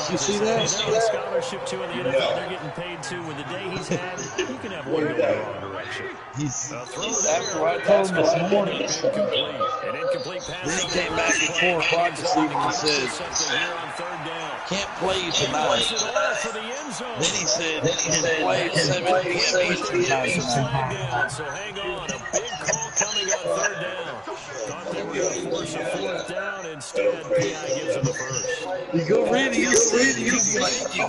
too. You see that? They have a scholarship too in the NFL. They're getting paid too. With the day he's had, he can have one go in the wrong direction. He's after what I told him this morning. An incomplete pass. Then he came back at 4 o'clock this evening and said, can't play you tonight. Then he said, can play 7 p.m. Eastern time. So hang on, a big call coming on 3rd down. Thought they were going to force a 4th down. Instead, P.I. gives him the first. You go ready, you ready. You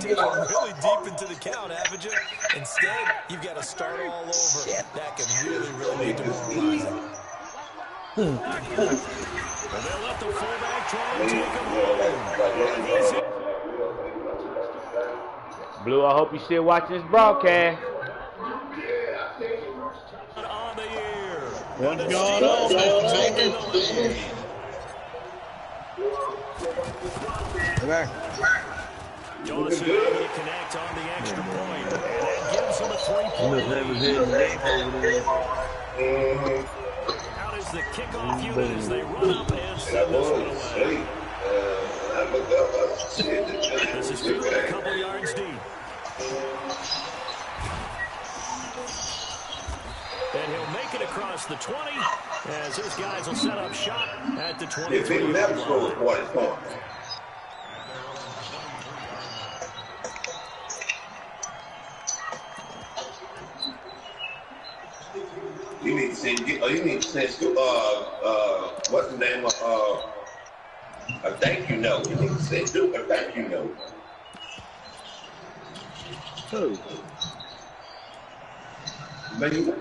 did it really deep into the count, haven't you? Instead, you've got to start all over. That can really be demoralizing. And they'll let the fullback try and take him home. Blue, I hope you're still watching this broadcast. On the year. What's going on, man? Dawson able to connect on the extra point. And that gives him a 3-point lead. How does the kickoff unit as they run up and send this one away? This is Field a couple yards deep. And he'll make it across the 20 as his guys will set up shop at the 23-yard line. You need to send, what's the name of, a thank you note. You need to send Duke a thank you note. Who? Baby,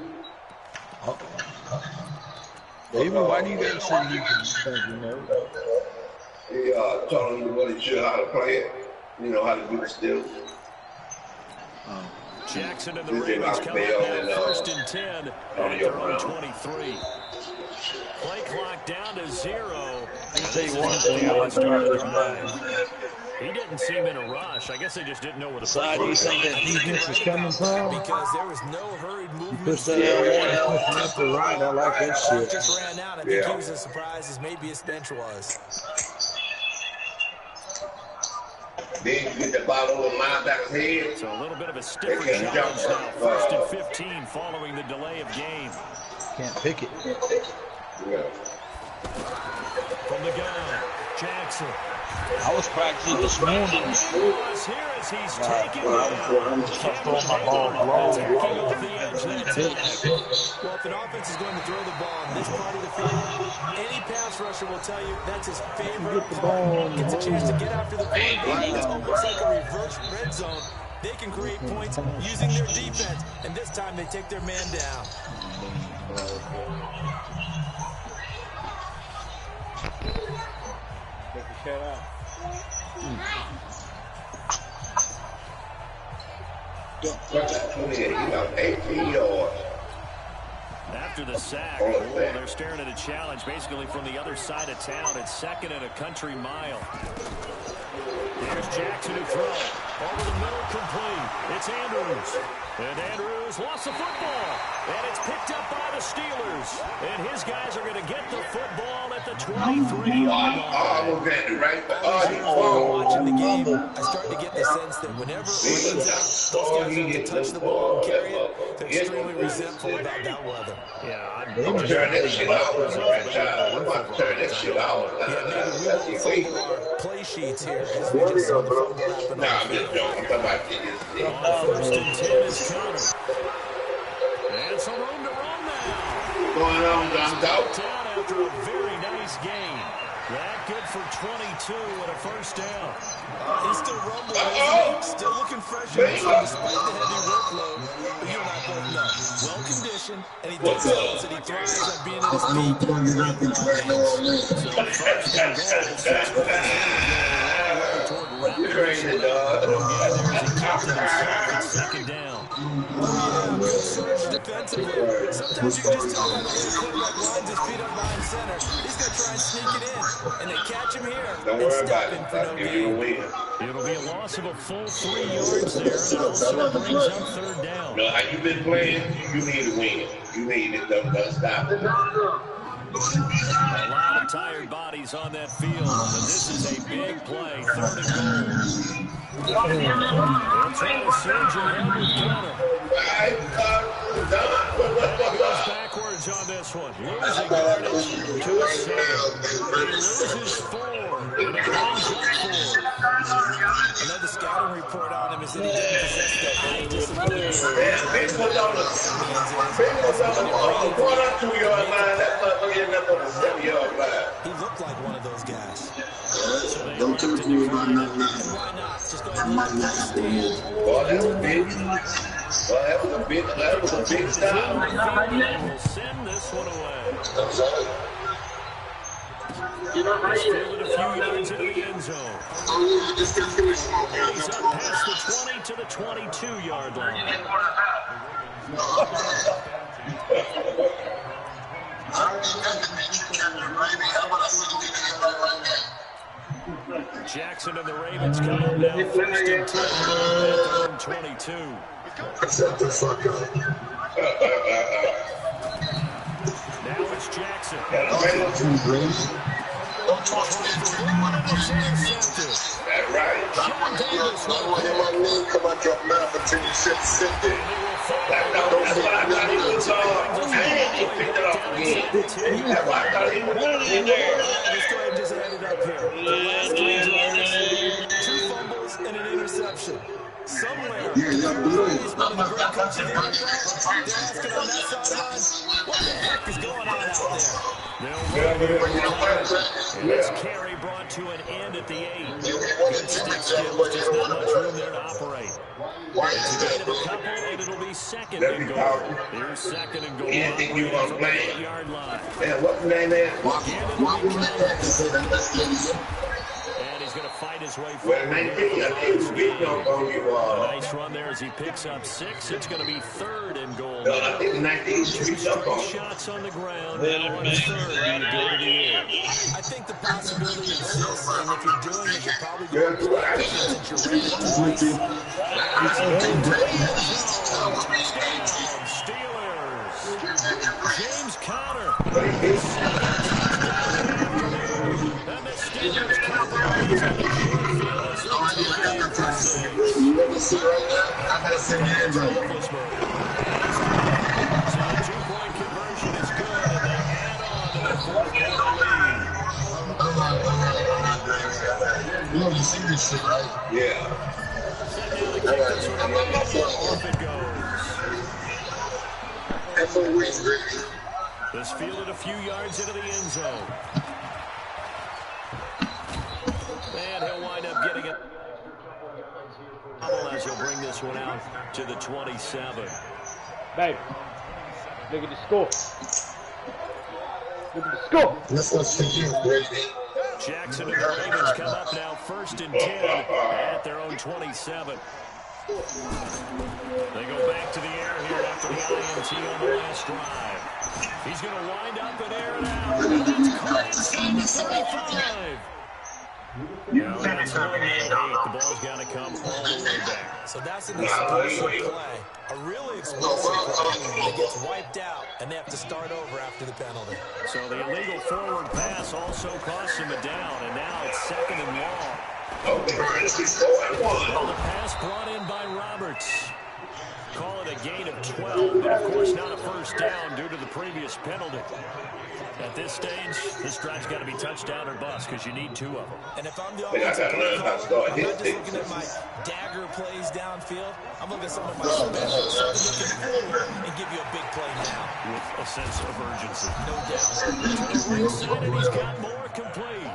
why do you guys say you can stuff, you know? He telling you what he should, how to play it, you know, how to do the steal. Jackson and the Ravens coming up now, 1st and 10 at their own 23. Play clock down to 0. Say one thing I like about this drive. He didn't seem in a rush. I guess they just didn't know where the Side, do you think that defense is coming from? Because there was no hurried movement. You push that L1 pushing left to right. I like that shit. Just ran out. I think he was as surprised as maybe his bench was. Then you get the ball over linebackers' head. So a little bit of a stiffer challenge now. 1st and 15 following the delay of game. Can't pick it. Yeah. From the gun, Jackson. I was practicing this morning. Here as he's taking I'm just throwing my ball low. Well, if an offense is going to throw the ball on this part of the field, any pass rusher will tell you that's his favorite part. Gets a chance to get after the quarterback. It's almost like a reverse red zone. They can create points using their defense, and this time they take their man down. Shut up. After the sack, they're staring at a challenge basically from the other side of town. It's 2nd and a country mile. Here's Jackson to throw. Over the middle, complete. It's Andrews. And Andrews lost the football. And it's picked up by the Steelers. And his guys are going to get the football at the 23-yard line. Watching the game, I started to get the sense that whenever it rains out, those guys have to touch the ball and carry it. They're extremely resentful about that weather. Yeah, I'm going to turn that shit off. I'm about to turn that shit off. Maybe we won't follow our play sheets here as we just saw the football happen. Nah, I'm just joking. I'm talking about this. 1st and 10 is counted. And some room to run now. What's going on, John Doe? Down after a very nice game. That good for 22 and a 1st down. He's still rumbling, isn't he? Still looking fresh despite the heavy workload. But you and I both know, well-conditioned, and he does know that he thrives on being at his peak. You're crazy, dog. 2nd down. Surge defensively. Sometimes you can just tell by the way the quarterback lines his feet up behind center. He's going to try and sneak it in. And they catch him here Don't and worry stop about him it. for no gain. It'll be a loss of a full 3 yards there, and it also brings up 3rd down. You know how you been playing? You need to win. You need it. Don't stop it. A lot of tired bodies on that field, but this is a big play, 3rd and goal. They'll try to surge ahead with Connor. Goes backwards on this one. Losing yardage to a 7. He loses 4. And it brings up 4. Another scouting report on him is that he didn't possess the high discipline. They put on the 1 or 2 yard line. That motherfucker ended up on the 7-yard line. He looked like one of those guys. Don't tell me about nothing. Why not? Just go ahead and let him stand. Boy, that was big. Boy, that was a big stop. We'll send this one away. He's fielded a few yards into the end zone. He's up past the 20 to the 22-yard line. Jackson and the Ravens come up now, 1st and 10 at their own 22. Now it's Jackson. That's right. Come on, drop 9 for 10 cents. That's what I thought he was on. And he picked it up again. That's why I thought he was in there. Let's go ahead and just add it up here. The last 3 drives, 2 fumbles and an interception. 6 somewhere. Everybody's one of the great coaches in the NFL. They're asking on that sideline, what the heck is going on out And this carry brought to an end at the 8. Good stick skills, just not much room there to operate. It's a gain of a couple, and it'll be second and goal. Here's second and goal. Yeah, think you want to play? 8-yard line. Man, what's the name there? And he's going to fight his way Well, forward. 19, I think it's beating on you. A nice run there as he picks up 6. It's going to be third and goal. No, I think 19 should be up on. Shots on the ground. Now on third, you go to the air. I think the possibility exists, and if you're doing it, you're probably Yeah, doing it right. since you're ready to Steelers. James Conner. And the Steelers capitalize on the short field as they take it in for 6. So the 2-point conversion is good, and they add on to the 4-quarter lead. Yeah. Set now the kick is sort of off it goes. This fielded a few yards into the end zone. And he'll wind up getting it. As he'll bring this one out to the 27. Babe, look at the score. Look at the score. Jackson and the Ravens come up now 1st and 10 at their own 27. They go back to the air here after the INT on the last drive. He's going to wind up and air it out. And that's caught inside the 35. Now that's 1 8. The ball's got to come all the way back. So that's an explosive play. A really explosive play that gets wiped out, and they have to start over after the penalty. So the illegal forward pass also costs him a down, and now it's 2nd and long. Oh, Well, the pass brought in by Roberts. Call it a gain of 12, but of course not a first down due to the previous penalty. At this stage, this drive's got to be touchdown or bust because you need 2 of them. And if I'm the offensive play caller, I'm not just looking at my dagger plays downfield. I'm looking at some of my specials, something that can forward and give you a big play now. With a sense of urgency. No doubt. To the right side, and he's got more complete.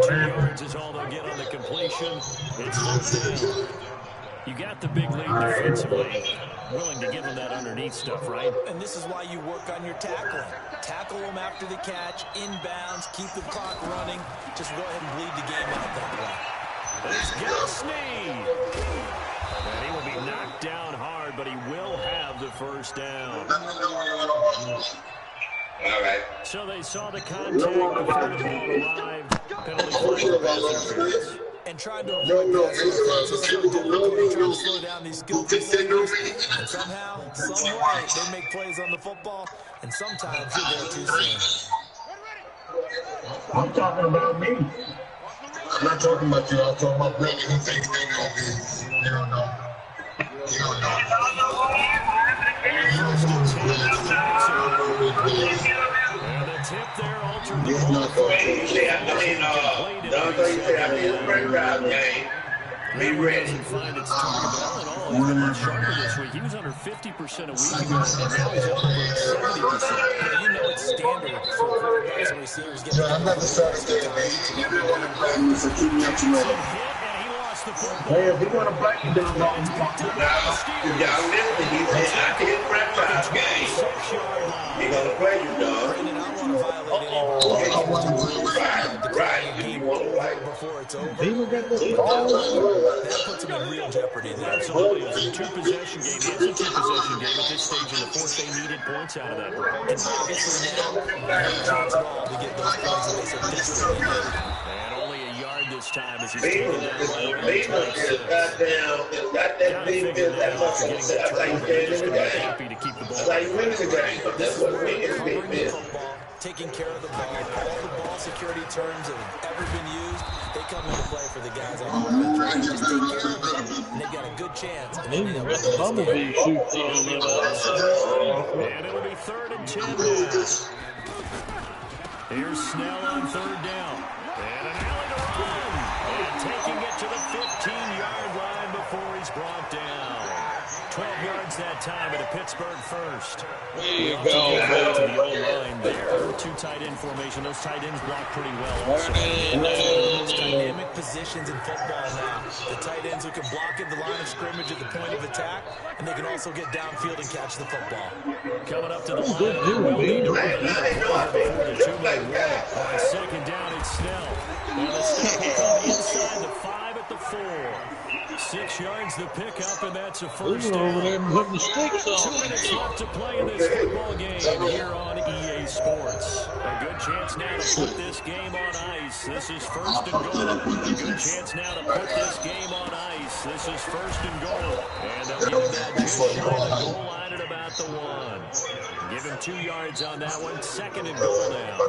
2 yards is all they'll get on the completion. It's 1st down. You got the big lead defensively. Willing to give them that underneath stuff, right? And this is why you work on your tackling. Tackle them after the catch, inbounds, keep the clock running. Just go ahead and bleed the game out that way. He's got a sneeze. And he will be knocked down hard, but he will have the first down. All right. So they saw the contact before the ball arrived. Penalty flag for pass interference. And trying to avoid that defense is so difficult. Trying to slow down these skilled receivers. And somehow, some way, they make plays on the football. And sometimes you're there too soon. I'm talking about me. I'm not talking about you. I'm talking about Brady. He thinks they know me. You don't know. You don't know. And the tip there altered the You know, so you say, I mean, don't you say, I mean, it's a great crowd game. Be ready. Doesn't find its target, but all in all, he's been much sharper this week. He was under 50% a week ago, and now he's up over 70%. Yeah, you know it's standard for quarterbacks and receivers getting I'm not the starting game, man. Everyone in practice and keep me up to Some know. hit, and he lost the football. Hey, if you want to break it down, Now, y'all listening, he said, I did franchise game. 6-yard line. You're going to play, you dog. Brandon, I don't want to violate any Right, you want to play. before it's over. Beamer got this That puts him in real jeopardy there. Absolutely. It was a 2-possession game. It's a 2-possession game at this stage in the fourth. They needed points out of that break. And obviously now, no chance at all to get those points that they so desperately need. And only a yard this time as he's Beamer taken down by is goddamn, it's got that Beamer is that muscle. That's how you win in the game. happy to keep the That's ball. how you win in the game. That's what we is Covering the Beamer. football, taking care of the ball, all the ball security terms that have ever been used, they come into play for the guys on offense. Right? Just take care of it, and they've got a good chance. And then Bumblebee shoots on them. And it'll be 3rd and 10 now. Here's Snell on 3rd down. And an alley to run. And taking it to the 15-yard line before he's brought down. 12 yards that time at a Pittsburgh first. There you go. To the O-line there. Two tight end formation. Those tight ends block pretty well also. Most dynamic positions in football now. The tight ends who can block at the line of scrimmage at the point of attack, and they can also get downfield and catch the football. Coming up to the line. On second down, it's Snell. And the snap will come inside the 5 at the 4. 6 yards the pickup, and that's a first down. Over there putting the sticks 2 on. minutes left to play in this football game here on EA Sports. A good chance now to put this game on ice. This is first and goal. A good chance now to put this game on ice. This is first and goal. And they'll give that just short of the goal line at about the 1. Give him 2 yards on that one. Second and goal now.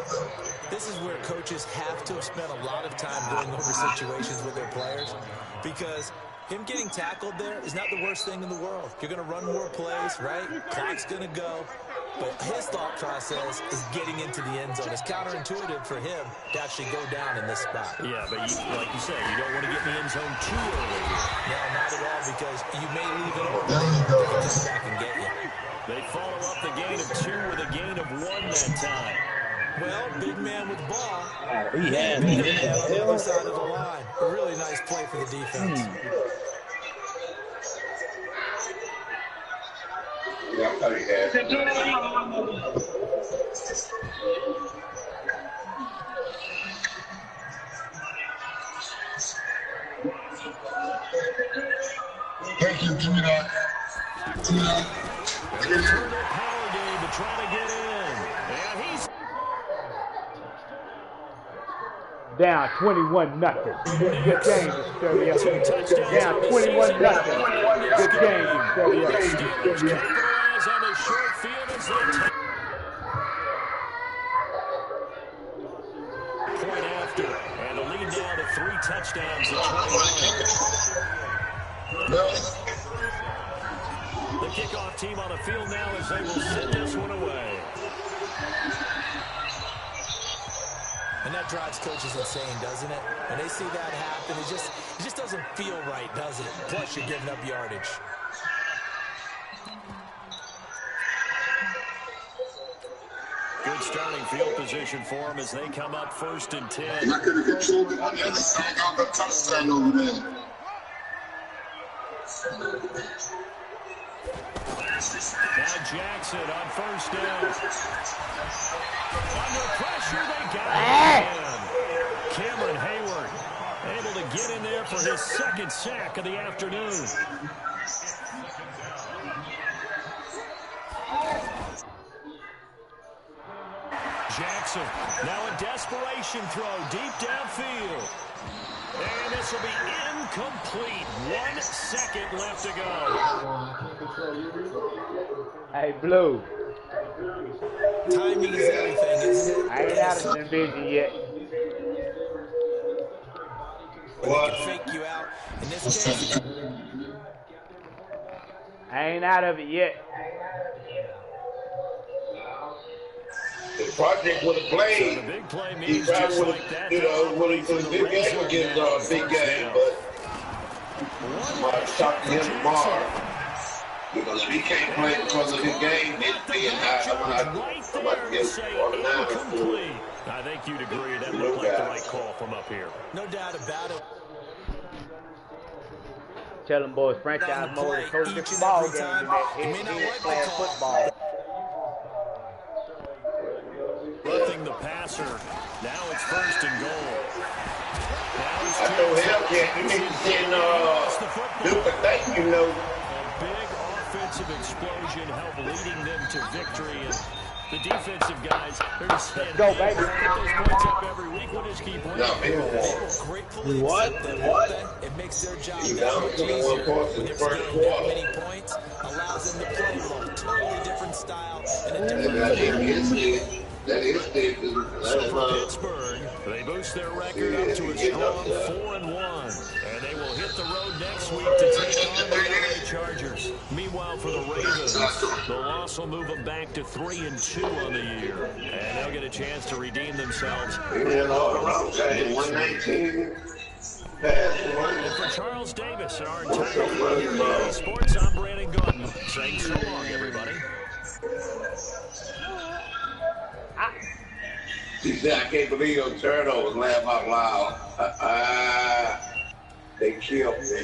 This is where coaches have to have spent a lot of time going over situations with their players, because him getting tackled there is not the worst thing in the world. You're going to run more plays, right? Clock's going to go. But his thought process is getting into the end zone. It's counterintuitive for him to actually go down in this spot. Yeah, but like you said, you don't want to get in the end zone too early. No, not at all, because you may leave it open. They can come back and get you. They follow up the gain of 2 with a gain of 1 that time. Well, big man with the ball. He had Big man on the other side of the line. A really nice play for the defense. Yeah, I thought he had. Thank you, give me that. Power game to try to get in. And he's Down 21-0. Good game to sturdy up. 2 touchdowns. Down 21-0. Good game to sturdy up. Steelers capitalize on the short field as they take point after. And a lead now to 3 touchdowns at 21. The kickoff team on the field now as they will send this one away. And that drives coaches insane, doesn't it? When they see that happen, it just doesn't feel right, does it? Plus, you're giving up yardage. Good starting field position for them as they come up 1st and 10. I could have controlled it on the other side. Got the touchdown over there. Now Jackson on 1st down. Under pressure, they got it. Cameron Hayward able to get in there for his 2nd sack of the afternoon. Jackson, now a desperation throw deep downfield. And this will be incomplete. 1 second left to go. Hey, Blue. Timing is everything, isn't it? I ain't out of the division yet. They can fake you out. In this case, I ain't out of it yet. The project would have played. So the big play He means probably just would like have, that. you know, when he was a big game against a big game, but I talked to him tomorrow. Because if he can't play because of his game, it's being high. I'm about to get Incomplete. I think you'd agree that looked like the right call from up here. no doubt about it. Tell them boys, franchise mode is totally different ball game than that. He ain't playing football. Roughing the passer. Now it's 1st and goal. I told him, yeah, you need to send Duke a thank you note. A big offensive explosion helped leading them to victory. And the defensive guys, they're just saying, Go, baby. Get those points up every week. We'll just keep winning. No, people Gratefully What? accept that. What? It makes their job You that down much 21 easier. points in When the they're first scoring that quarter. many points allows them to play a totally different style and a And different I didn't get it. That is Stevens. So for Pittsburgh, they boost their record up to a strong 4-1. And they will hit the road next week to take on the LA Chargers. Meanwhile, for the Ravens, the loss will move them back to 3-2 on the year. And they'll get a chance to redeem themselves. 119. And for Charles Davis and our entire team, Sports, I'm Brandon Gordon, saying so long, everybody. She said, I can't believe those turnovers, laugh out loud. They killed me.